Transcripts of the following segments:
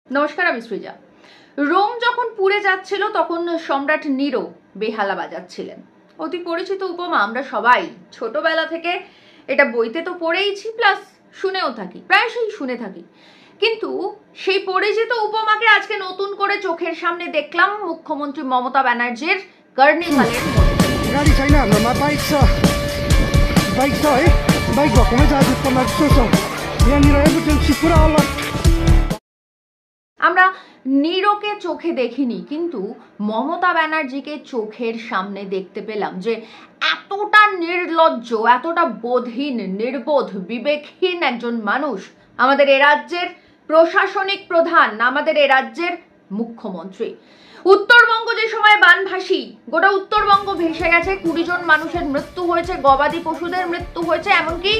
নমস্কার, আমি সৃজা। রোম যখন পুড়ে যাচ্ছিল তখন সম্রাট নিরো বেহালা বাজাচ্ছিলেন। অতি পরিচিত উপমা, আমরা সবাই ছোটবেলা থেকে এটা বইতে তো পড়েইছি, প্লাস শুনেও থাকি, প্রায়শই শুনে থাকি। কিন্তু সেই পরিচিত উপমাকে আজকে নতুন করে চোখের সামনে দেখলাম মুখ্যমন্ত্রী মমতা ব্যানার্জির কার্নিভালের মধ্যে। গাড়ি চাই না, বাইক আমরা নিরোকে চোখে দেখিনি, কিন্তু মমতা ব্যানার্জিকে চোখের সামনে দেখতে পেলাম যে এতটা নির্লজ্জ, এতটা বোধহীন, নির্বোধ, বিবেকহীন একজন মানুষ আমাদের এ রাজ্যের প্রশাসনিক প্রধান, আমাদের এ রাজ্যের মুখ্যমন্ত্রী। উত্তরবঙ্গ যে সময় বানভাসী, গোটা উত্তরবঙ্গ ভেসে গেছে, 20 জন মানুষের মৃত্যু হয়েছে, গবাদি পশুদের মৃত্যু হয়েছে, এমনকি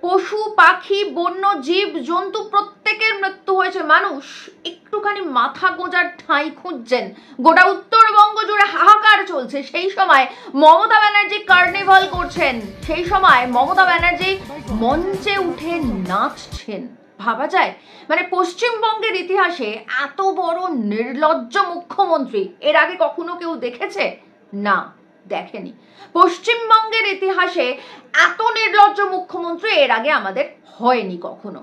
পশু পাখি বন্য জীব জন্তু প্রত্যেকের মৃত্যু হয়েছে। মানুষ একটুখানি মাথা গোঁজার ঠাঁই খুঁজছেন, গোটা উত্তরবঙ্গ জুড়ে হাহাকার চলছে। সেই সময় মমতা ব্যানার্জি কার্নিভাল করছেন, সেই সময় মমতা ব্যানার্জি মঞ্চে উঠে নাচছেন। ভাবা যায়? মানে পশ্চিমবঙ্গের ইতিহাসে এত বড় নির্লজ্জ মুখ্যমন্ত্রী এর আগে কখনো কেউ দেখেছে? না, দেখেনি। পশ্চিমবঙ্গের ইতিহাসে এত নির্লজ্জ মুখ্যমন্ত্রী এর আগে আমাদের হয়নি কখনো।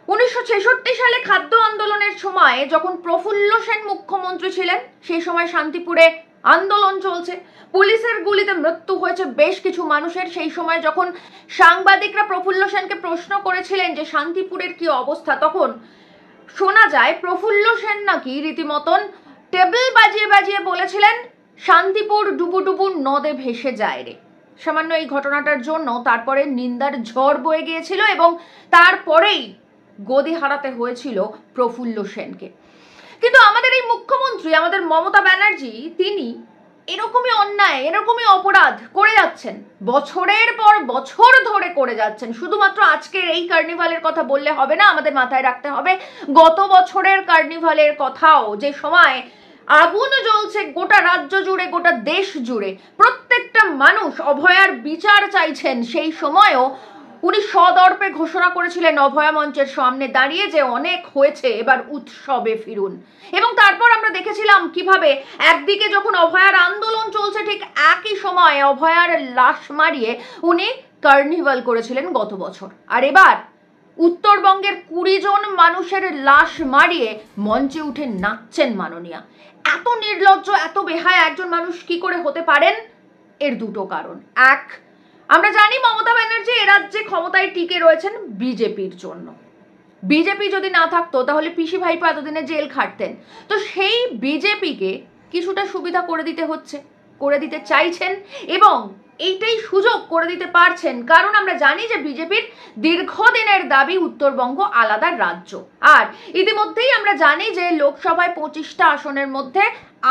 1966 সালে খাদ্য আন্দোলনের সময় যখন প্রফুল্ল সেন মুখ্যমন্ত্রী ছিলেন, সেই সময় শান্তিপুরে আন্দোলন চলছে, পুলিশের গুলিতে মৃত্যু হয়েছে বেশ কিছু মানুষের। সেই সময় যখন সাংবাদিকরা প্রফুল্ল সেনকে প্রশ্ন করেছিলেন যে শান্তিপুরের কি অবস্থা, তখন শোনা যায় প্রফুল্ল সেন নাকি রীতিমতন টেবিল বাজিয়ে বাজিয়ে বলেছিলেন শান্তিপুর ডুবুডুবু নদে ভেসে যায় রে। সামান্য এই ঘটনাটার জন্য তারপরে নিন্দার ঝড় বয়ে গিয়েছিল এবং তারপরেই গদি হারাতে হয়েছিল প্রফুল্ল সেনকে। কিন্তু আমাদের এই মুখ্যমন্ত্রী, আমাদের মমতা ব্যানার্জি, তিনি এরকমই অন্যায়, এরকমই অপরাধ করে যাচ্ছেন, বছরের পর বছর ধরে করে যাচ্ছেন। শুধুমাত্র আজকের এই কার্নিভালের কথা বললে হবে না, আমাদের মাথায় রাখতে হবে গত বছরের কার্নিভালের কথাও, যে সময় আগুন জ্বলছে গোটা রাজ্য জুড়ে, গোটা দেশ জুড়ে, প্রত্যেকটা মানুষ অভয়ার বিচার চাইছেন। সেই সময়ও উনি সদর্পে ঘোষণা করেছিলেন অভয়া মঞ্চের সামনে দাঁড়িয়ে যে অনেক হয়েছে, এবার উৎসবে ফিরুন। এবং তারপর আমরা দেখেছিলাম কিভাবে একদিকে যখন অভয়ার আন্দোলন চলছে, ঠিক একই সময় অভয়ার লাশ মারিয়ে উনি কার্নিভাল করেছিলেন গত বছর। আর এবার উত্তরবঙ্গের 20 জন মানুষের লাশ মারিয়ে মঞ্চে উঠে নাচছেন মাননীয়া। এত নির্লজ্জ, এত বেহায়া একজন মানুষ কি করে হতে পারেন? এর দুটো কারণ। এক, আমরা জানি মমতা ব্যানার্জি এ রাজ্যে ক্ষমতায় টিকে রয়েছেন বিজেপির জন্য। বিজেপি যদি না থাকতো তাহলে পিসি ভাইপো এতদিনে জেল খাটতেন। তো সেই বিজেপিকে কিছুটা সুবিধা করে দিতে হচ্ছে, করে দিতে চাইছেন, এবং এইটাই সুযোগ করে দিতে পারছেন, কারণ আমরা জানি যে বিজেপির দীর্ঘদিনের দাবি উত্তরবঙ্গ আলাদা রাজ্য। আর ইতিমধ্যেই আমরা জানি যে লোকসভায় 25টা আসনের মধ্যে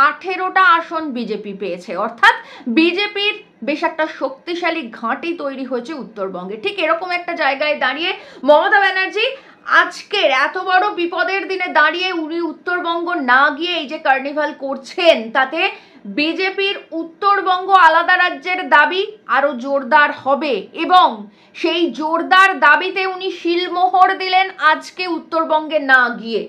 18টা আসন বিজেপি পেয়েছে, অর্থাৎ বিজেপির বেশ একটা শক্তিশালী ঘাঁটি তৈরি হয়েছে উত্তরবঙ্গে। ঠিক এরকম একটা জায়গায় দাঁড়িয়ে মমতা ব্যানার্জি আজকের এত বড় বিপদের দিনে দাঁড়িয়ে উনি উত্তরবঙ্গ না গিয়ে এই যে কার্নিভাল করছেন, তাতে বিজেপির উত্তরবঙ্গ আলাদা রাজ্যের দাবি আরো জোরদার হবে, এবং সেই জোরদার দাবিতে উনি শিলমোহর দিলেন আজকে উত্তরবঙ্গে না গিয়ে।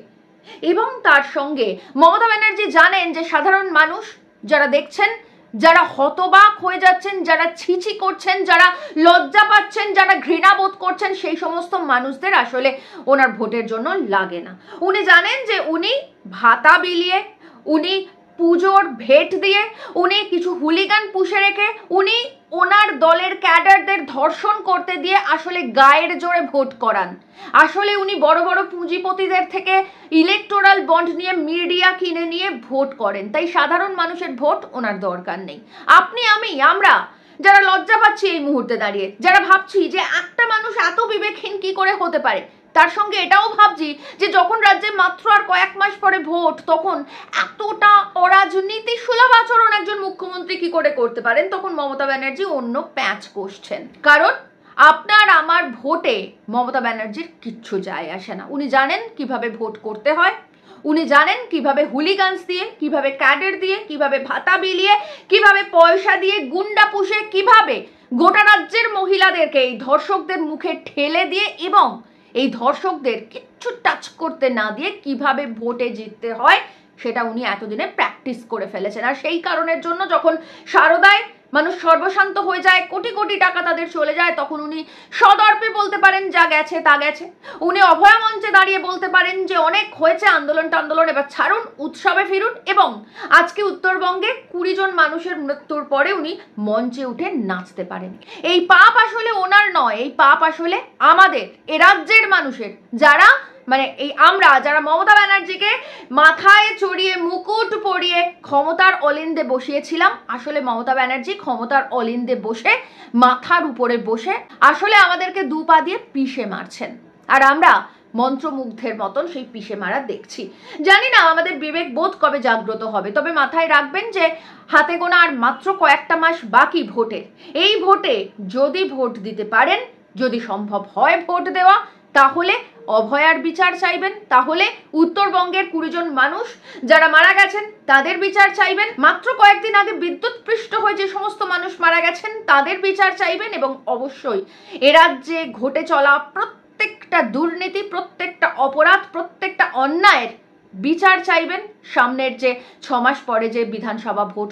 এবং তার সঙ্গে মমতা ব্যানার্জি জানেন যে সাধারণ মানুষ যারা দেখছেন, যারা হতবাক হয়ে যাচ্ছেন, যারা ছিছি করছেন, যারা লজ্জা পাচ্ছেন, যারা ঘৃণা বোধ করছেন, সেই সমস্ত মানুষদের আসলে ওনার ভোটের জন্য লাগে না। উনি জানেন যে উনি ভাতা বিলিয়ে, উনি পুজোর ভেট দিয়ে, উনি কিছু হুলিগান পুষে রেখে, উনি ওনার দলের ক্যাডারদের ধর্ষণ করতে দিয়ে আসলে গায়ের জোরে ভোট করান। আসলে উনি বড় বড় পুঁজিপতিদের থেকে ইলেকটোরাল বন্ড নিয়ে, মিডিয়া কিনে নিয়ে ভোট করেন। তাই সাধারণ মানুষের ভোট ওনার দরকার নেই। আপনি, আমি, আমরা যারা লজ্জা পাচ্ছি এই মুহূর্তে দাঁড়িয়ে, যারা ভাবছি যে একটা মানুষ এত বিবেকহীন কি করে হতে পারে, তার সঙ্গে এটাও ভাবছি যে যখন রাজ্যে মাত্র আর কয়েক মাস পরে ভোট, তখন এতটা অরাজনীতি সুলভ আচরণ একজন মুখ্যমন্ত্রী কি করে করতে পারেন, তখন মমতা ব্যানার্জি অন্য প্যাঁচ কষছেন। কারণ আপনার আমার ভোটে মমতা ব্যানার্জির কিচ্ছু যায় আসে না। উনি জানেন কিভাবে ভোট করতে হয়, উনি জানেন কিভাবে হুলিগানস দিয়ে, কিভাবে ক্যাডার দিয়ে, কিভাবে ভাতা বিলিয়ে, কিভাবে পয়সা দিয়ে গুন্ডা পুষে, কিভাবে গোটা রাজ্যের মহিলাদেরকে এই ধর্ষকদের মুখে ঠেলে দিয়ে এবং এই ধর্ষকদের কিচ্ছু টাচ করতে না দিয়ে কিভাবে ভোটে জিততে হয় সেটা উনি এতদিনে প্র্যাকটিস করে ফেলেছেন। আর সেই কারণের জন্য যখন সারদায় মানুষ সর্বশান্ত হয়ে যায়, কোটি কোটি টাকা তাদের চলে যায়, তখন উনি সদর্পে বলতে পারেন যা গেছে তা গেছে। উনি অভয়া মঞ্চে দাঁড়িয়ে বলতে পারেন যে অনেক হয়েছে, আন্দোলন টান্দোলন এবার ছাড়ুন, উৎসবে ফিরুন। এবং আজকে উত্তরবঙ্গে 20 জন মানুষের মৃত্যুর পরে উনি মঞ্চে উঠে নাচতে পারেন। এই পাপ আসলে ওনার নয়, এই পাপ আসলে আমাদের এ রাজ্যের মানুষের, যারা মানে এই আমরা যারা মমতা ব্যানার্জিকে মাথায় চড়িয়ে মুকুট পরিয়ে ক্ষমতার অলিন্দে বসিয়েছিলাম। আসলে মমতা ব্যানার্জি ক্ষমতার অলিন্দে বসে মাথার উপরে বসে আসলে আমাদেরকে দু পা দিয়ে পিষে মারছেন, আর আমরা মন্ত্রমুগ্ধের মতন সেই পিষে মারা দেখছি। জানি না আমাদের বিবেক বোধ কবে জাগ্রত হবে, তবে মাথায় রাখবেন যে হাতে গোনা আর মাত্র কয়েকটা মাস বাকি ভোটের। এই ভোটে যদি ভোট দিতে পারেন, যদি সম্ভব হয় ভোট দেওয়া, তাহলে অভয়ার বিচার চাইবেন, তাহলে উত্তরবঙ্গের 20 জন মানুষ যারা মারা গেছেন তাদের বিচার চাইবেন, মাত্র কয়েকদিন আগে বিদ্যুৎ পৃষ্ঠ হয়ে যে সমস্ত মানুষ মারা গেছেন তাদের বিচার চাইবেন, এবং অবশ্যই এ রাজ্যে ঘটে চলা প্রত্যেকটা দুর্নীতি, প্রত্যেকটা অপরাধ, প্রত্যেকটা অন্যায়ের বিচার চাইবেন। সামনের যে 6 মাস পরে যে বিধানসভা ভোট